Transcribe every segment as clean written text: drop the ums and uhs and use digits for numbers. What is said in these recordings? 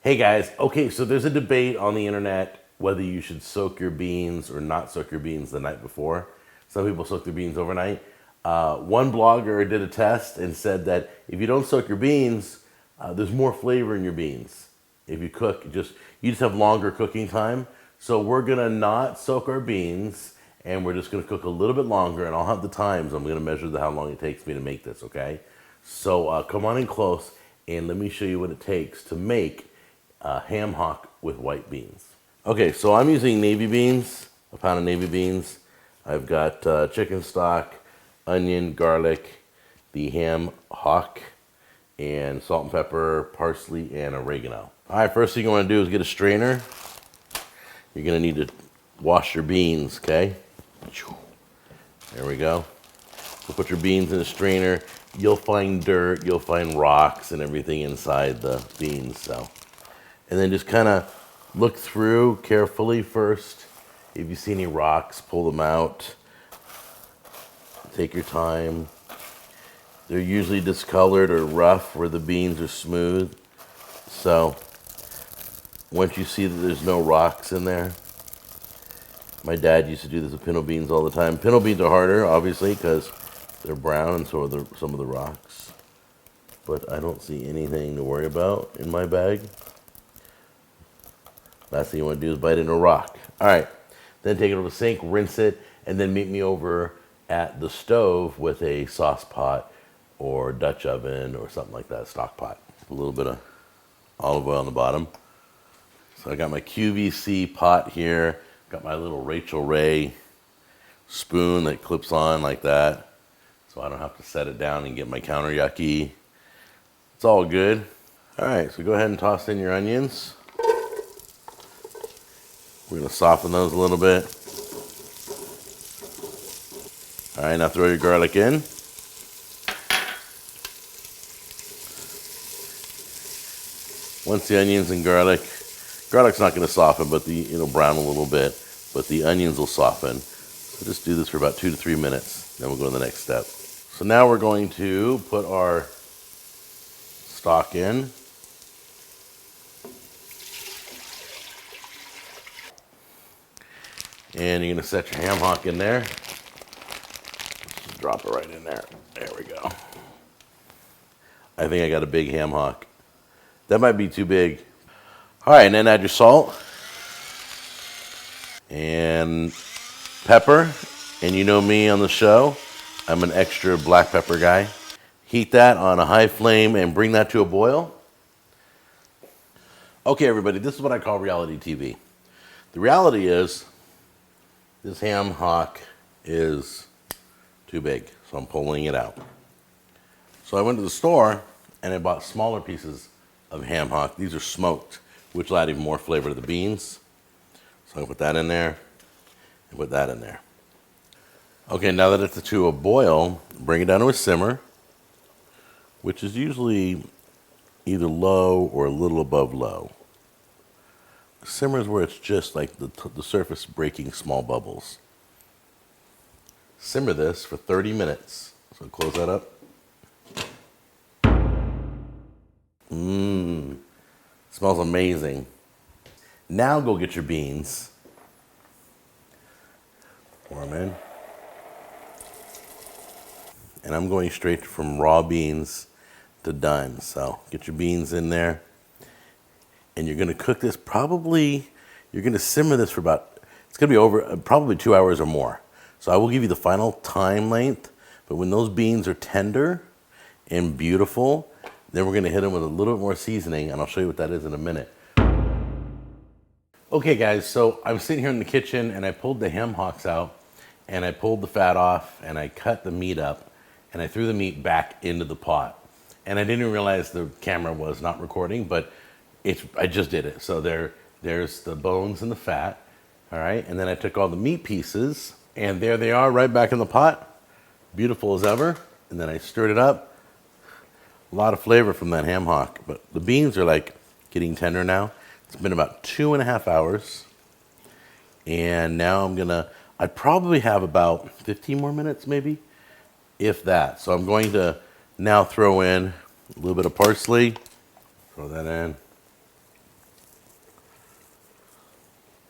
Hey guys, okay, so there's a debate on the internet whether you should soak your beans or not soak your beans the night before. Some people soak their beans overnight. One blogger did a test and said that if you don't soak your beans, there's more flavor in your beans. If you cook, you just have longer cooking time. So we're gonna not soak our beans, and we're just gonna cook a little bit longer. And I'll have the times. I'm gonna measure how long it takes me to make this. Okay, so come on in close, and let me show you what it takes to make ham hock with white beans. Okay, so I'm using navy beans, a pound of navy beans. I've got chicken stock, onion, garlic, the ham hock, and salt and pepper, parsley, and oregano. All right, first thing you want to do is get a strainer. You're going to need to wash your beans, okay? There we go. So put your beans in a strainer. You'll find dirt, you'll find rocks and everything inside the beans. So, and then just kind of look through carefully first. If you see any rocks, pull them out. Take your time. They're usually discolored or rough where the beans are smooth. So once you see that there's no rocks in there, my dad used to do this with pinto beans all the time. Pinto beans are harder, obviously, because they're brown and so are some of the rocks. But I don't see anything to worry about in my bag. Last thing you want to do is bite into a rock. All right, then take it over the sink, rinse it, and then meet me over at the stove with a sauce pot or Dutch oven or something like that, stock pot. A little bit of olive oil on the bottom. So I got my QVC pot here. Got my little Rachel Ray spoon that clips on like that, so I don't have to set it down and get my counter yucky. It's all good. All right, so go ahead and toss in your onions. We're gonna soften those a little bit. All right, now throw your garlic in. Once the onions and garlic's not gonna soften, but it'll brown a little bit, but the onions will soften. So just do this for about 2 to 3 minutes, then we'll go to the next step. So now we're going to put our stock in. And you're gonna set your ham hock in there. Just drop it right in there. There we go. I think I got a big ham hock. That might be too big. All right, and then add your salt and pepper. And you know me on the show, I'm an extra black pepper guy. Heat that on a high flame and bring that to a boil. Okay, everybody, this is what I call reality TV. The reality is, this ham hock is too big, so I'm pulling it out. So I went to the store and I bought smaller pieces of ham hock. These are smoked, which will add even more flavor to the beans. So I'm gonna put that in there and put that in there. Okay, now that it's to a boil, bring it down to a simmer, which is usually either low or a little above low. Simmer is where it's just like the surface breaking small bubbles. Simmer this for 30 minutes. So close that up. Smells amazing. Now go get your beans. Pour them in. And I'm going straight from raw beans to done. So get your beans in there. And you're gonna cook this you're gonna simmer this for it's gonna be over probably 2 hours or more. So I will give you the final time length, but when those beans are tender and beautiful, then we're gonna hit them with a little bit more seasoning, and I'll show you what that is in a minute. Okay guys, so I'm sitting here in the kitchen and I pulled the ham hocks out and I pulled the fat off and I cut the meat up and I threw the meat back into the pot. And I didn't realize the camera was not recording, but I just did it. So there's the bones and the fat, all right? And then I took all the meat pieces, and there they are right back in the pot, beautiful as ever. And then I stirred it up. A lot of flavor from that ham hock, but the beans are like getting tender now. It's been about 2.5 hours. And now I'd probably have about 15 more minutes maybe, if that. So I'm going to now throw in a little bit of parsley, throw that in.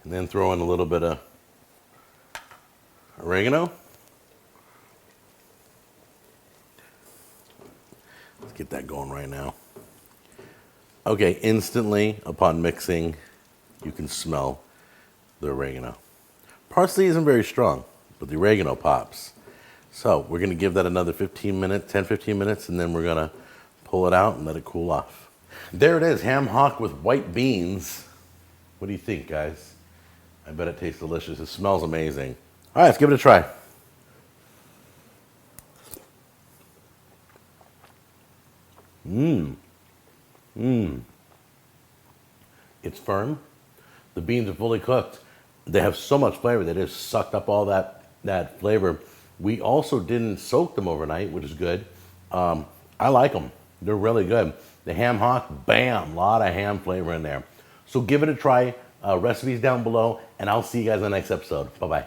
And then throw in a little bit of oregano. Let's get that going right now. Okay, instantly upon mixing, you can smell the oregano. Parsley isn't very strong, but the oregano pops. So we're gonna give that another 15 minutes, 10, 15 minutes, and then we're gonna pull it out and let it cool off. There it is, ham hock with white beans. What do you think, guys? I bet it tastes delicious. It smells amazing. All right, let's give it a try. It's firm. The beans are fully cooked. They have so much flavor. They just sucked up all that flavor. We also didn't soak them overnight, which is good. I like them. They're really good. The ham hock, bam, a lot of ham flavor in there. So give it a try. Recipes down below, and I'll see you guys in the next episode. Bye-bye.